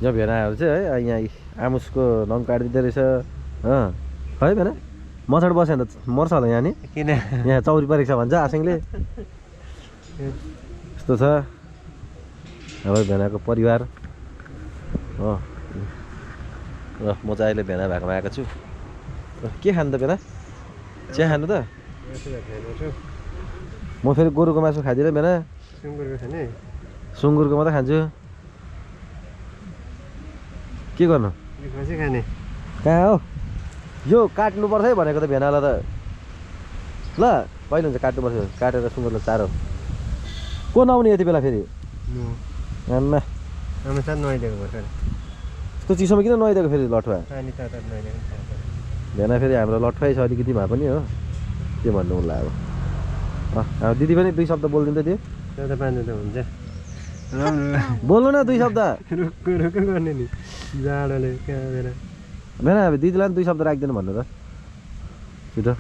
यो भेनाहरू चाहिँ है यहाँ आमुसको नङ काटिदिँदो रहेछ है भेना मछाड बस्यो भने त मर्छ होला यहाँ नि किन यहाँ चौरी परेको छ भन्छ आसिङले यस्तो छ अब भेनाको परिवार हो र म चाहिँ अहिले भेना भएकोमा आएको छु के खानु त भेना चिया खानु त म फेरि गोरुको मासु खाँदिनँ भेना सुँगुरको मात्रै खान्छु के गर्नु खाने कहाँ हो यो काट्नुपर्छ है भनेको त भेनालाई त ल कहिले हुन्छ काट्नुपर्छ काटेर सुँगुरलाई चारो को नआउने यति बेला फेरि आमा आमा साथ नुहाइदिएको भर्खर यस्तो चिसोमा किन नुहाइदिएको फेरि लठुवा पानी तातो नुहाइदिएको भेना फेरि हाम्रो लठुवै छ अलिकति भए पनि हो के भन्नु होला अब दिदी पनि दुई शब्द बोलिदिन्छ त्यो एउटा पानी त हुन्छ बोल्नु न दुई शब्द रुक गर्ने नि जाडोले कहाँ भेना अब दिदीलाई पनि दुई शब्द राखिदिनु भन्नु त छिटो